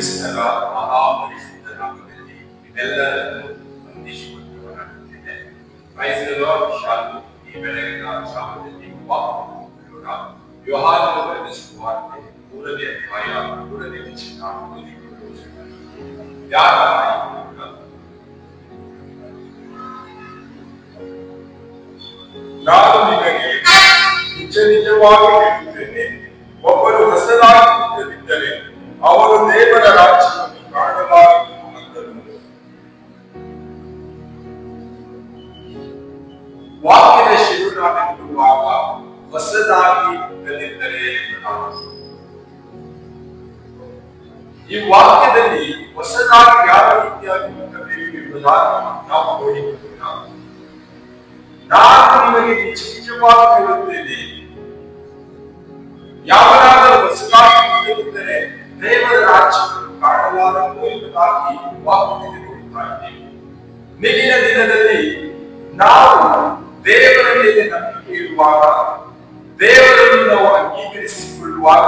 ಕ್ರಿಸ್ತನ ಮಹಾಪರಿಶುದ್ಧ ನಾಮದಲ್ಲಿ ನಿಮ್ಮೆಲ್ಲರನ್ನು ವಂದಿಸಿಕೊಳ್ಳುತ್ತೇನೆ. Praise the lord. ಶಾಲು ಈ ಬೆಳಗಿನ ಜಾವದಲ್ಲಿ ವಾಕ್ಯವನ್ನು ಯೋಹಾನನು ಬರೆದ ಸುವಾರ್ತೆ 3ನೇ ಅಧ್ಯಾಯ 3ನೇ ವಚನ ನಾನು ನಿಮಗೆ ನಿಜ ನಿಜವಾಗಿ ಹೇಳುತ್ತೇನೆ, ಒಬ್ಬರು ಹೊಸದಾಗಿ ಹುಟ್ಟದಿದ್ದರೆ ಅವರು ದೇವರ ರಾಜ್ಯವನ್ನು ಕಾಣಲಾರರು ಅಂದನು. ವಾಕ್ಯದ ಶಿರೋನಾಮವಿರುವಾಗ ಹೊಸದಾಗಿ ಹುಟ್ಟದಿದ್ದರೆ ಈ ವಾಕ್ಯದಲ್ಲಿ ಹೊಸದಾಗಿ ಯಾವ ರೀತಿಯಾಗಿ ಹುಟ್ಟಬೇಕು ಎಂಬುದಾಗಿ ನಾವು ನೋಡಿಕೊಳ್ಳೋಣ. ನಾನು ನಿಮಗೆ ನಿಜ ನಿಜವಾಗಿ ಹೇಳುತ್ತೇನೆ, ಯಾವನಾದರೂ ಹೊಸದಾಗಿ ಹುಟ್ಟದಿದ್ದರೆ ದೇವರ ರಾಜ್ಯವನ್ನು ಕಾಣಲಾರದು ಎಂಬುದಾಗಿ ವಾಕ್ಯದಲ್ಲಿ ನೋಡುತ್ತಾ ಇದ್ದೇವೆ. ಮುಂದಿನ ದಿನದಲ್ಲಿ ನಾವು ದೇವರ ಮೇಲೆ ನಂಬಿಕೆ ಇರುವಾಗ, ದೇವರನ್ನು ನಾವು ಅಂಗೀಕರಿಸಿಕೊಳ್ಳುವಾಗ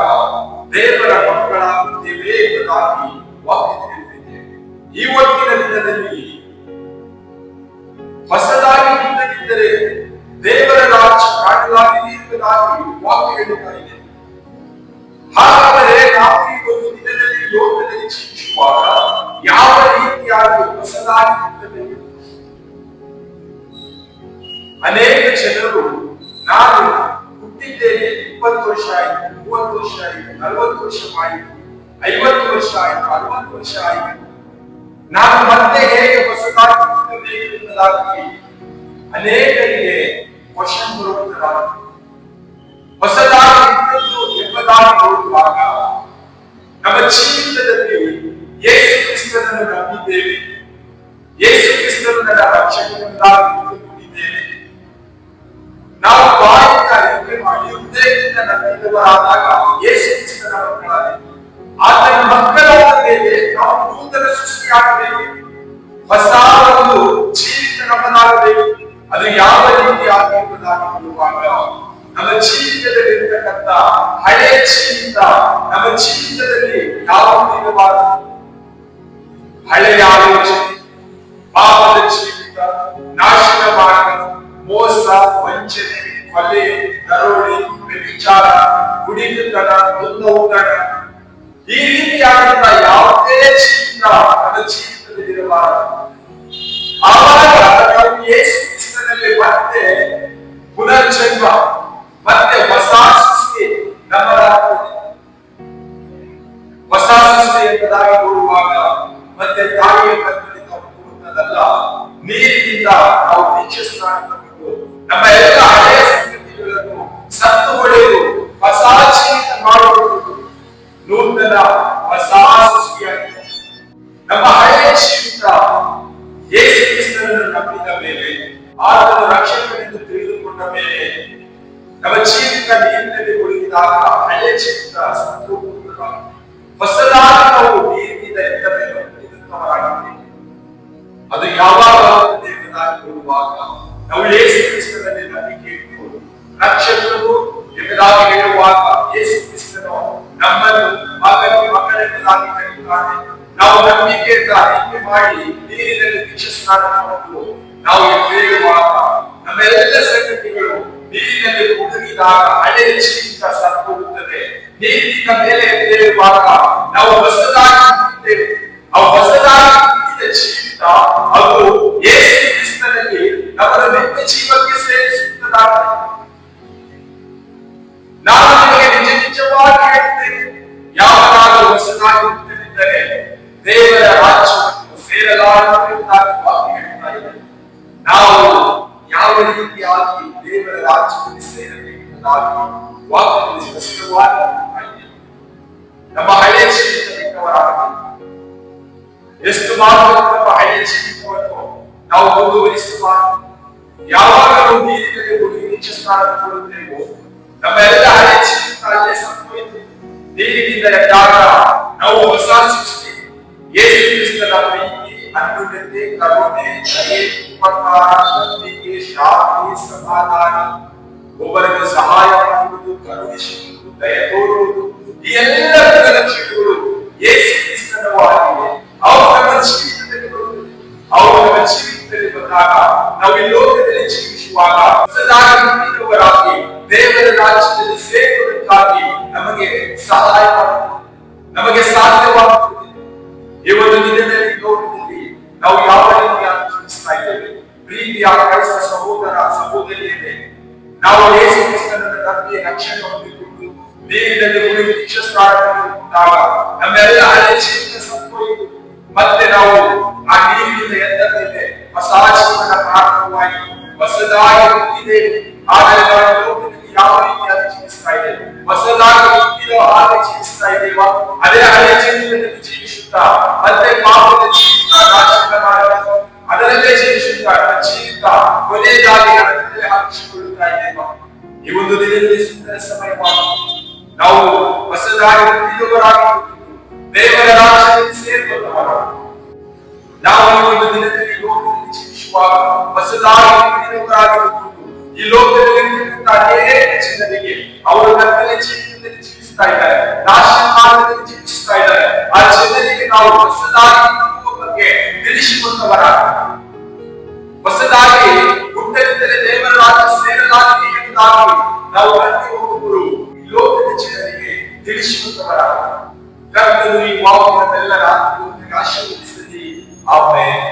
ದೇವರ ಮಕ್ಕಳಾಗುತ್ತೇವೆ ಎಂಬುದಾಗಿ ವಾಕ್ಯದಲ್ಲಿ ಹೇಳಿದ್ದೇವೆ. ಈ ಹೊತ್ತಿನ ದಿನದಲ್ಲಿ ಹೊಸದಾಗಿ ಹುಟ್ಟದಿದ್ದರೆ ದೇವರ ರಾಜ್ಯ ಕಾಣಲಾಗಿದೆ ಎಂಬುದಾಗಿ ವಾಕ್ಯ ಹೇಳುತ್ತಾ ಇದೆ. ಹಾಗಾದರೆ ನಾವು ಈ ಒಂದು ದಿನದಲ್ಲಿ ಲೋಕದಲ್ಲಿ ಜೀವಿಸುವಾಗ ಯಾವ ರೀತಿಯಾಗಿ ಹೊಸದಾಗಿ ಹುಟ್ಟಬೇಕು? ಅನೇಕ ಜನರು ನಾನು ಹುಟ್ಟಿದ್ದೇನೆ, 20 ವರ್ಷ ಆಯಿತು, 30 ವರ್ಷ ಆಯಿತು, 40 ವರ್ಷ ಆಯಿತು, 50 ವರ್ಷ ಆಯಿತು, 60 ವರ್ಷ ಆಯಿತು, ನಾನು ಮತ್ತೆ ಹೇಗೆ ಹೊಸದಾಗಿ ಹುಟ್ಟಬೇಕು ಎಂಬುದಾಗಿ ಅನೇಕರಿಗೆ ಕ್ವಶನ್ ಬರುವುದಾಗಿದೆ. ಹೊಸದಾಗಿ ಹುಟ್ಟುವುದು ಎಂಬುದಾಗಿ ನೋಡುವಾಗ ನಮ್ಮ ಜೀವಿತದಲ್ಲಿ ಯೇಸು ಕ್ರಿಸ್ತನನ್ನು ನಂಬಿದ್ದೇವೆ, ಯೇಸು ಕ್ರಿಸ್ತನು ನನ್ನ ರಕ್ಷಕನೆಂದಾಗಿ ತಿಳಿದುಕೊಂಡಿದ್ದೇವೆ. ನಾವು ಬಾಯಿಂದ ಅರಿಕೆ ಮಾಡಿ ಹೃದಯದಿಂದ ನಂಬಿದವರಾದಾಗ ಯೇಸು ಕ್ರಿಸ್ತನ ಮಕ್ಕಳಾಗಿ ಆತನ ಮಕ್ಕಳಾದ ಮೇಲೆ ನಾವು ನೂತನ ಸೃಷ್ಟಿಯಾಗಬೇಕು, ಹೊಸ ಒಂದು ಜೀವಿತ ನಮ್ಮದಾಗಬೇಕು. ಅದು ಯಾವ ರೀತಿಯಾಗಿ ಎಂಬುದಾಗಿ ನೋಡುವಾಗ ನಮ್ಮ ಜೀವಿತದಲ್ಲಿರ್ತಕ್ಕಂಥ ಹಳೆಯ ಜೀವಿತ ನಮ್ಮ ಜೀವಿತದಲ್ಲಿ ಯಾವುದೇ ಇರಬಾರದು. ಹಳೆಯ ಆಲೋಚನೆ, ಪಾಪದ ಜೀವಿತ, ನಾಶನ ಮಾರ್ಗ, ಮೋಸ, ವಂಚನೆ, ಕೊಲೆ, ದರೋಡೆ, ವ್ಯಭಿಚಾರ, ಕುಡಿತನ, ದುಂದೌತಣ, ಈ ರೀತಿಯಾದಂತಹ ಯಾವುದೇ ಜೀವಿತ ನಮ್ಮ ಜೀವಿತದಲ್ಲಿ ಇರಬಾರದು. ಆವಾಗ ನಾವು ಯೇಸು ಕ್ರಿಸ್ತನಲ್ಲಿ ಮತ್ತೆ ಪುನರ್ಜನ್ಮ, ಮತ್ತೆ ಹೊಸ ಸೃಷ್ಟಿ ನಮ್ಮದಾಗುತ್ತದೆ. ಹೊಸ ಸೃಷ್ಟಿ ಎಂಬುದಾಗಿ ನೋಡುವಾಗ ಮತ್ತೆ ತಾಯಿಯ ಗರ್ಭದಲ್ಲಿ ನಾವು ಕೂಡುವುದಲ್ಲ, ನೀರಿನಿಂದ ನಾವು ದೀಕ್ಷೆ ಸ್ನಾನ ತಗೊಂಡು ನಮ್ಮ ಎಲ್ಲ ಹಳೆಯ ಸಂಗತಿಗಳನ್ನು ಸತ್ತು ಹೊಡೆದು ಹೊಸ ಜೀವಿತ ಮಾಡುವುದು, ನೂತನ ಹೊಸ ಸೃಷ್ಟಿಯಾಗಿದೆ. ನಮ್ಮ ಹಳೆಯ ಜೀವಿತ ಯೇಸು ಕ್ರಿಸ್ತನನ್ನು ನಂಬಿದ ಮೇಲೆ, ಆತನ ರಕ್ಷಕನೆಂದು ತಿಳಿದುಕೊಂಡ ಮೇಲೆ ನಮ್ಮ ಜೀವಿತ ನೀರಿನಲ್ಲಿ ಮುಳುಗಿದಾಗ ಹಳೆಯ ಜೀವಿತ ಸಂಪೂರ್ಣವಾಗಿದೆ. ಹೊಸದಾಗಿ ನಾವು ನೀರಿನಿಂದ ಎದ್ದ ಮೇಲೆ ತಿಳಿದುಕೊಂಡವರಾಗಿದ್ದೇವೆ. ಅದು ಯಾವಾಗ ಎಂಬುದಾಗಿ ನೋಡುವಾಗ ನಾವು ಯೇಸು ಕ್ರಿಸ್ತನಲ್ಲಿ ನಂಬಿಕೆ ಇಟ್ಟು ರಕ್ಷಕರು ಎಂಬುದಾಗಿ ಹೇಳುವಾಗ ಯೇಸು ಕ್ರಿಸ್ತನು ನಮ್ಮನ್ನು ಮಕ್ಕಳೆಂಬುದಾಗಿ ಕರೆಯುತ್ತಾನೆ. ನಾವು ನಂಬಿಕೆಯಿಂದ ಅರಿಕೆ ಮಾಡಿ ನೀರಿನಲ್ಲಿ ದೀಕ್ಷೆ ಸ್ನಾನ ತಗೊಂಡು ನಾವು ಎದ್ದೇಳುವಾಗ ನಮ್ಮೆಲ್ಲ ಸಂಗತಿಗಳು ನೀರಿನಲ್ಲಿ ಮುಳುಗಿದಾಗ ಹಳೆಯ ಜೀವಿತ ಸತ್ತೋಗುತ್ತದೆ. ನೀರಿನಿಂದ ಮೇಲೆ ಎದ್ದೇಳುವಾಗ ನಾವು ಹೊಸದಾಗಿ ಹುಟ್ಟುತ್ತೇವೆ. ಆ ಹೊಸದಾಗಿ ಹುಟ್ಟಿದ ಜೀವಿತ ಅದು ಯೇಸು ಕ್ರಿಸ್ತನಲ್ಲಿ ನಮ್ಮನ್ನು ನಿತ್ಯ ಜೀವಕ್ಕೆ ಸೇರಿಸುತ್ತದಾಗಿದೆ. ನಾನು ನಿಮಗೆ ನಿಜ ನಿಜವಾಗಿ ಹೇಳ್ತೇನೆ, ಯಾವನಾದರೂ ಹೊಸದಾಗಿ ಹುಟ್ಟದಿದ್ದರೆ ದೇವರ ರಾಜ್ಯವನ್ನು ಸೇರಲಾರದು ಎಂಬುದಾಗಿ ವಾಕ್ಯ ಹೇಳ್ತಾ ಇದೆ. ನಾವು ಯಾವ ರೀತಿಯಾಗಿ ದೇವರ ರಾಜ್ಯವನ್ನು ಸೇರಬೇಕೆಂಬುದಾಗಿ ವಾಕ್ಯದಲ್ಲಿ ಸ್ಪಷ್ಟವಾಗಿ ಇದೆ. ನಮ್ಮ ಹಳೆಯ ಜೀವಿತವರಾಗಬೇಕು. ಎಷ್ಟು ಮಾತ್ರ ನಮ್ಮ ಹಳೆಯ ಜೀವಿತವನ್ನು ನಾವು ಮುಂದುವರಿಸಬಾರದು. ಯಾವಾಗ ನಾವು ನೀರಿನಲ್ಲಿ ಮುಳುಗಿ ದೀಕ್ಷೆ ಸ್ನಾನ ತಗೊಳ್ಳುತ್ತೇವೋ ನಮ್ಮ ಎಲ್ಲ ಹಳೆಯ ಜೀವಿತ ಅಲ್ಲೇ ಸತ್ತೋಯಿತು. ನೀರಿನಿಂದ ಎದ್ದಾಗ ನಾವು ಹೊಸ ಸೃಷ್ಟಿ. ಯೇಸು ಕ್ರಿಸ್ತನ ಪ್ರೀತಿ, ಅನ್ಯೋನ್ಯತೆ, ಕರುಣೆ, ದಯೆ, ಉಪಕಾರ, ನಂಬಿಕೆ, ಶಾಂತಿ, ಸಮಾಧಾನ, ಒಬ್ಬರಿಗೆ ಸಹಾಯ ಮಾಡುವುದು, ಕರುಣಿಸುವುದು, ದಯ ತೋರುವುದು, ಈ ಎಲ್ಲ ಗುಣಲಕ್ಷಣಗಳು ಯೇಸು ಕ್ರಿಸ್ತನ ನಾವು ಈ ಲೋಕದಲ್ಲಿ ಜೀವಿಸುವಾಗ ಹೊಸದಾಗಿ ಹುಟ್ಟಿದವರಾಗಿ ದೇವರ ರಾಜ್ಯದಲ್ಲಿ ಸೇರುವುದಕ್ಕಾಗಿ ನಮಗೆ ಸಹಾಯ ಮಾಡುತ್ತದೆ, ನಮಗೆ ಸಾಧ್ಯವಾಗುತ್ತದೆ. ಈ ಒಂದು ದಿನದಲ್ಲಿ ಲೋಕದಲ್ಲಿ ನಾವು ಯಾವ ರೀತಿಯಾಗಿ ಜೀವಿಸ್ತಾ ಇದ್ದೇವೆ? ಪ್ರೀತಿಯ ಕ್ರೈಸ್ತ ಸಹೋದರ ಸಹೋದರಿಯರೇ, ನಾವು ಯೇಸು ಕ್ರಿಸ್ತನನ್ನು ನಂಬಿ ರಕ್ಷಣೆ ಹೊಂದಿಕೊಂಡು ನೀರಿನಲ್ಲಿ ಮುಳುಗಿ ದೀಕ್ಷಾ ಸ್ನಾನದಲ್ಲಿ ಕೂತಾಗ ನಮ್ಮೆಲ್ಲ ಹಳೆ ಜೀವನ ಸಂಪೂರ್ಣ ಮತ್ತೆ ನಾವು ಆ ನೀರಿನಿಂದ ಎದ್ದ ಮೇಲೆ ಹೊಸ ಜೀವನ ಪ್ರಾರಂಭವಾಗಿ ಹೊಸದಾಗಿ ಹುಟ್ಟಿದ್ದೇವೆ. ಆದರೆ ನಾವು ಲೋಕದಲ್ಲಿ ಯಾವ ರೀತಿಯಾಗಿ ಜೀವಿಸ್ತಾ ಇದ್ದೇವೆ? ಹೊಸದಾಗಿ ಹುಟ್ಟಿದ ಹಾಗೆ ಜೀವಿಸ್ತಾ ಇದ್ದೇವಾ? ಅದೇ ಹಳೆ ಜೀವನದಲ್ಲಿ ಜೀವಿಸುತ್ತಾ ಮತ್ತೆ ಪಾಪದ ಜೀವಿತ ನಾಶಕ ಅದರಲ್ಲೇ ಜೀವಿಸುತ್ತಾ ಜೀವಿತ ಕೊನೆಯದಾಗಿ ಅದರಲ್ಲೇ ಹಾಕಿಸಿಕೊಳ್ಳುತ್ತಾ ಇದ್ದೇವಾ? ಈ ಒಂದು ದಿನದಲ್ಲಿ ಸುಂದರ ಸಮಯವಾಗಿ ನಾವು ಹೊಸದಾಗಿ ಹುಟ್ಟಿದವರಾಗಿ ದೇವರ ರಾಜ್ಯದಲ್ಲಿ ಸೇರುವವರಾಗಿ ನಾವು ಈ ಒಂದು ದಿನದಲ್ಲಿ ಲೋಕದಲ್ಲಿ ಜೀವಿಸುವಾಗ ಹೊಸದಾಗಿ ಹುಟ್ಟಿದವರಾಗಿ ಈ ಲೋಕದಲ್ಲಿ ಅನೇಕ ಜನರಿಗೆ ಅವರು ಕತ್ತಲೆ ಜೀವಿತದಲ್ಲಿ ಜೀವಿಸ್ತಾ ಇದ್ದಾರೆ, ನಾಶಕಾಲದಲ್ಲಿ ಜೀವಿಸ್ತಾ ಇದ್ದಾರೆ. ಆ ಜನರಿಗೆ ನಾವು ಹೊಸದಾಗಿ ಹುಟ್ಟುವ ಬಗ್ಗೆ ತಿಳಿಸಿಕೊಟ್ಟವರಾಗಿ, ಹೊಸದಾಗಿ ಹುಟ್ಟಲಿದ್ದರೆ ದೇವರ ರಾಜ್ಯ ಸೇರಲಾಗಿದೆ ಎಂಬುದಾಗಿ ನಾವು ಪ್ರತಿಯೊಬ್ಬರು ಈ ಲೋಕದ ಜನರಿಗೆ ತಿಳಿಸಿಕೊಟ್ಟವರಾಗಿ ಕರ್ತನು ಈ ವಾಕ್ಯವೆಲ್ಲರ ಆಶೀರ್ವದಿಸಲಿ. ಆಮೆನ್.